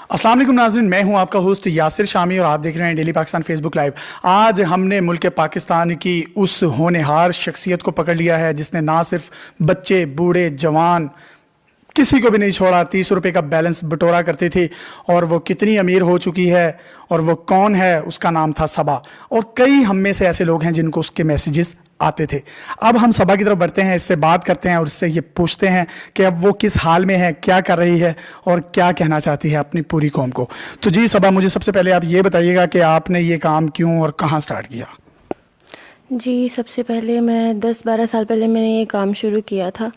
السلام علیکم ناظرین، میں ہوں آپ کا ہوسٹ یاسر شامی اور آپ دیکھ رہے ہیں ڈیلی پاکستان فیس بک لائیو۔ آج ہم نے ملک پاکستان کی اس ہونہار شخصیت کو پکڑ لیا ہے جس نے نہ صرف بچے، بوڑھے، جوان کسی کو بھی نہیں چھوڑا، 30 روپے کا بیلنس بٹورا کرتی تھی، اور وہ کتنی امیر ہو چکی ہے اور وہ کون ہے؟ اس کا نام تھا صبا، اور کئی ہم میں سے ایسے لوگ ہیں جن کو اس کے میسیجز آتے تھے۔ اب ہم صبا کی طرف بڑھتے ہیں، اس سے بات کرتے ہیں اور اس سے یہ پوچھتے ہیں کہ اب وہ کس حال میں ہے، کیا کر رہی ہے اور کیا کہنا چاہتی ہے اپنی پوری قوم کو۔ تو جی صبا، مجھے سب سے پہلے آپ یہ بتائیے گا کہ آپ نے یہ کام کیوں اور کہاں سٹارٹ کیا؟ جی، سب سے پہلے میں 10-12 سال پہلے میں نے یہ کام شروع کیا تھا۔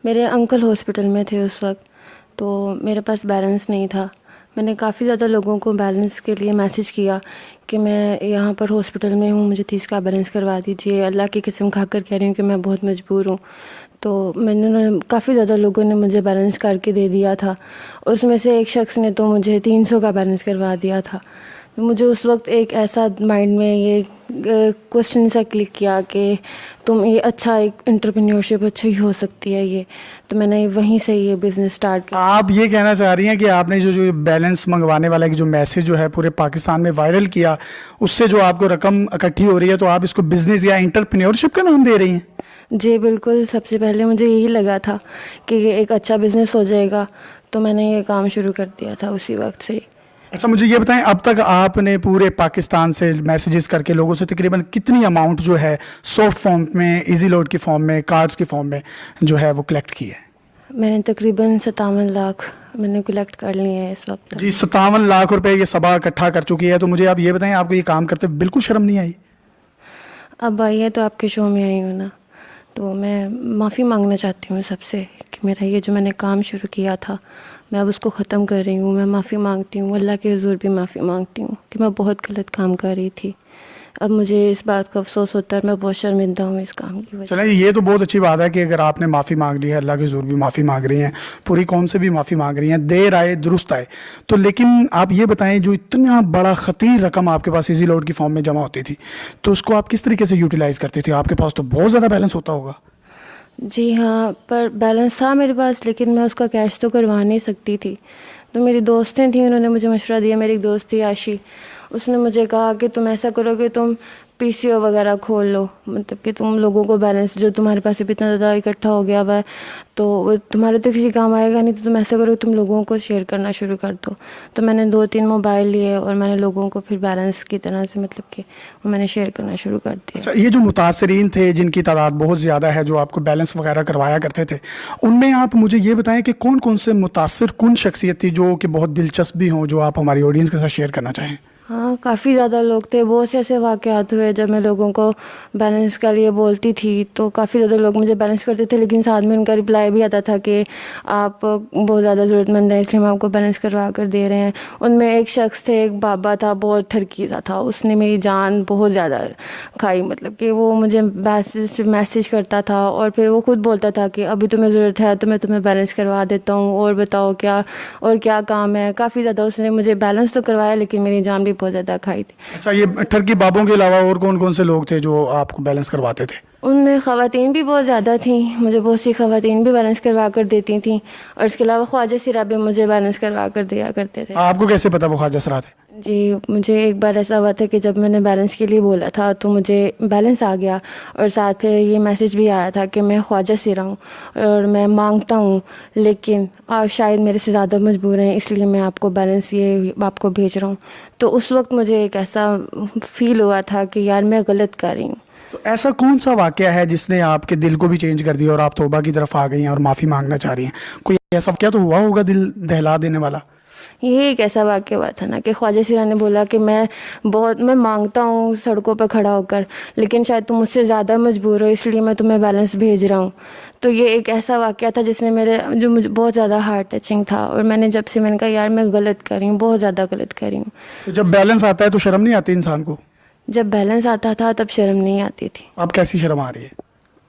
میرے انکل ہاسپٹل میں تھے اس وقت، تو میرے پاس بیلنس نہیں تھا۔ میں نے کافی زیادہ لوگوں کو بیلنس کے لیے میسیج کیا کہ میں یہاں پر ہاسپٹل میں ہوں، مجھے 30 کا بیلنس کروا دیجیے، اللہ کی قسم کھا کر کہہ رہی ہوں کہ میں بہت مجبور ہوں۔ تو میں نے کافی زیادہ لوگوں نے مجھے بیلنس کر کے دے دیا تھا، اس میں سے ایک شخص نے تو مجھے 300 کا بیلنس کروا دیا تھا۔ مجھے اس وقت ایک ایسا مائنڈ میں یہ کوشچن سا کلک کیا کہ تم یہ اچھا ایک انٹرپرینیورشپ اچھی ہو سکتی ہے یہ، تو میں نے وہیں سے یہ بزنس سٹارٹ کیا۔ آپ یہ کہنا چاہ رہی ہیں کہ آپ نے جو بیلنس منگوانے والا جو میسج جو ہے پورے پاکستان میں وائرل کیا، اس سے جو آپ کو رقم اکٹھی ہو رہی ہے، تو آپ اس کو بزنس یا انٹرپرینیورشپ کا نام دے رہی ہیں؟ جی بالکل، سب سے پہلے مجھے یہی لگا تھا کہ یہ ایک اچھا بزنس ہو جائے گا، تو میں نے یہ کام شروع کر دیا تھا اسی وقت سے۔ اچھا، مجھے یہ بتائیں، اب تک آپ نے پورے پاکستان سے میسیجز کر کے لوگوں سے تقریباً کتنی اماؤنٹ جو ہے سافٹ فارم میں، ایزی لوڈ کی فارم میں، کارڈز کی فارم میں جو ہے وہ کلیکٹ کی ہے؟ میں نے تقریباً 57 لاکھ میں نے کلیکٹ کر لیے ہیں اس وقت تک۔ جی 57 لاکھ روپے یہ صبا اکٹھا کر چکی ہے۔ تو مجھے آپ یہ بتائیں، آپ کو یہ کام کرتے بالکل شرم نہیں آئی؟ اب آئی ہے تو آپ کے شو میں آئی ہوں نا، تو میں معافی مانگنا چاہتی ہوں سب سے کہ میرا یہ جو میں نے کام شروع کیا تھا میں اب اس کو ختم کر رہی ہوں۔ میں معافی مانگتی ہوں، اللہ کے حضور بھی معافی مانگتی ہوں کہ میں بہت غلط کام کر رہی تھی۔ اب مجھے اس بات کا افسوس ہوتا ہے، میں بہت شرمندہ ہوں اس کام کی وجہ۔ چلیں، یہ تو بہت اچھی بات ہے کہ اگر آپ نے معافی مانگ لی ہے، اللہ کے حضور بھی معافی مانگ رہی ہیں، پوری قوم سے بھی معافی مانگ رہی ہیں، دیر آئے درست آئے۔ تو لیکن آپ یہ بتائیں، جو اتنا بڑا خطیر رقم آپ کے پاس ایزی لوڈ کی فارم میں جمع ہوتی تھی، تو اس کو آپ کس طریقے سے یوٹیلائز کرتے تھے؟ آپ کے پاس تو بہت زیادہ بیلنس ہوتا ہوگا۔ جی ہاں، پر بیلنس تھا میرے پاس، لیکن میں اس کا کیش تو کروا نہیں سکتی تھی۔ تو میری دوستیں تھیں، انہوں نے مجھے مشورہ دیا۔ میری ایک دوست تھی عاشی، اس نے مجھے کہا کہ تم ایسا کرو کہ تم پی سی او وغیرہ کھول لو، مطلب کہ تم لوگوں کو بیلنس جو تمہارے پاس اب اتنا زیادہ اکٹھا ہو گیا ہوا ہے تو وہ تمہارے تو کسی کام آئے گا نہیں، تو تم ایسا کرو کہ تم لوگوں کو شیئر کرنا شروع کر دو۔ تو میں نے 2-3 موبائل لیے اور میں نے لوگوں کو پھر بیلنس کی طرح سے مطلب کہ وہ میں نے شیئر کرنا شروع کر دیا۔ اچھا، یہ جو متاثرین تھے جن کی تعداد بہت زیادہ ہے، جو آپ کو بیلنس وغیرہ کروایا کرتے تھے، ان میں آپ مجھے یہ بتائیں کہ کون کون سے متاثر کن شخصیت تھی جو کہ بہت دلچسپ بھی ہوں، جو آپ ہماری آڈینس کے ساتھ شیئر کرنا چاہیں؟ ہاں، کافی زیادہ لوگ تھے۔ بہت سے ایسے واقعات ہوئے جب میں لوگوں کو بیلنس کے لیے بولتی تھی تو کافی زیادہ لوگ مجھے بیلنس کرتے تھے، لیکن ساتھ میں ان کا رپلائی بھی آتا تھا کہ آپ بہت زیادہ ضرورت مند ہیں، اس لیے ہم آپ کو بیلنس کروا کر دے رہے ہیں۔ ان میں ایک شخص تھے، ایک بابا تھا، بہت ٹھرکیزا تھا، اس نے میری جان بہت زیادہ کھائی۔ مطلب کہ وہ مجھے میسیج کرتا تھا اور پھر وہ خود بولتا تھا کہ ابھی تمہیں ضرورت ہے تو میں تمہیں بیلنس کروا دیتا ہوں، اور بتاؤ کیا اور کیا کام ہے۔ کافی زیادہ اس نے مجھے بیلنس تو کروایا، لیکن میری جان بھی بہت زیادہ کھائی تھی۔ اچھا، یہ ٹرکی بابوں کے علاوہ اور کون کون سے لوگ تھے جو آپ کو بیلنس کرواتے تھے؟ ان میں خواتین بھی بہت زیادہ تھیں، مجھے بہت سی خواتین بھی بیلنس کروا کر دیتی تھیں، اور اس کے علاوہ خواجہ سرا بھی مجھے بیلنس کروا کر دیا کرتے تھے۔ آپ کو کیسے پتا وہ خواجہ سرا تھے؟ جی، مجھے ایک بار ایسا ہوا تھا کہ جب میں نے بیلنس کے لیے بولا تھا تو مجھے بیلنس آ گیا، اور ساتھ پھر یہ میسیج بھی آیا تھا کہ میں خواجہ سرا ہوں اور میں مانگتا ہوں، لیکن آپ شاید میرے سے زیادہ مجبور ہیں، اس لیے میں آپ کو بیلنس یہ آپ کو بھیج رہا ہوں۔ تو اس وقت مجھے ایک ایسا فیل ہوا تھا کہ یار میں غلط کر رہی ہوں۔ تو ایسا کون سا واقعہ ہے جس نے آپ کے دل کو بھی چینج کر دیا اور آپ توبہ کی طرف آ گئی ہیں اور معافی مانگنا چاہ رہی ہیں؟ کوئی ایسا کیا تو ہوا ہوگا دل دہلا دینے والا؟ یہ ایک ایسا واقعہ ہوا تھا نا کہ خواجہ سرا نے بولا کہ میں مانگتا ہوں سڑکوں پہ کھڑا ہو کر، لیکن شاید تم مجھ سے زیادہ مجبور ہو، اس لیے میں تمہیں بیلنس بھیج رہا ہوں۔ تو یہ ایک ایسا واقعہ تھا جس نے جو مجھے بہت زیادہ ہارٹ ٹچنگ تھا، اور میں نے جب سے میں نے کہا یار میں غلط کر رہی ہوں، بہت زیادہ غلط کر رہی ہوں۔ تو جب بیلنس آتا ہے تو شرم نہیں آتی انسان کو؟ جب بیلنس آتا تھا تب شرم نہیں آتی تھی۔ اب کیسی شرم آ رہی ہے؟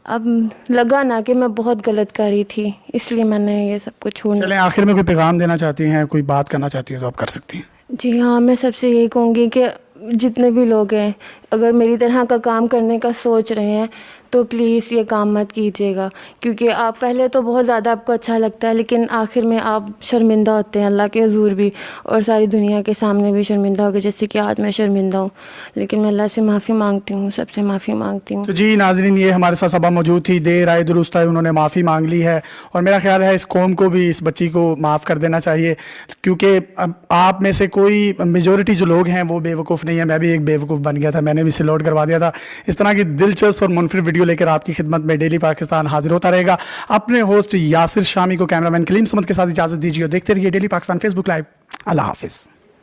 اب لگا نا کہ میں بہت غلط کر رہی تھی، اس لیے میں نے یہ سب کچھ چھوڑ۔ چلیں، آخر میں کوئی پیغام دینا چاہتی ہیں، کوئی بات کرنا چاہتی ہیں تو آپ کر سکتی ہیں۔ جی ہاں، میں سب سے یہی کہوں گی کہ جتنے بھی لوگ ہیں اگر میری طرح کا کام کرنے کا سوچ رہے ہیں تو پلیز یہ کام مت کیجیے گا، کیونکہ آپ پہلے تو بہت زیادہ آپ کو اچھا لگتا ہے، لیکن آخر میں آپ شرمندہ ہوتے ہیں اللہ کے حضور بھی، اور ساری دنیا کے سامنے بھی شرمندہ ہو گئے، جیسے کہ آج میں شرمندہ ہوں، لیکن میں اللہ سے معافی مانگتی ہوں، سب سے معافی مانگتی ہوں۔ تو جی ناظرین، یہ ہمارے ساتھ صبا موجود تھی، دیر آئے درست آئے، انہوں نے معافی مانگ لی ہے، اور میرا خیال ہے اس قوم کو بھی اس بچی کو معاف کر دینا چاہیے، کیونکہ اب آپ میں سے کوئی میجورٹی جو لوگ ہیں وہ بے وقوف نہیں ہے، میں بھی ایک بے وقوف بن گیا تھا، میں نے بھی اسے لوڈ کروا دیا تھا۔ اس طرح کی دلچسپ اور منفرد ویڈیو لے کر آپ کی خدمت میں ڈیلی پاکستان حاضر ہوتا رہے گا۔ اپنے ہوسٹ یاسر شامی کو کیمرہ مین کلیم سمت کے ساتھ اجازت دیجیے، دیکھتے رہیے ڈیلی پاکستان فیس بک لائیو۔ اللہ حافظ۔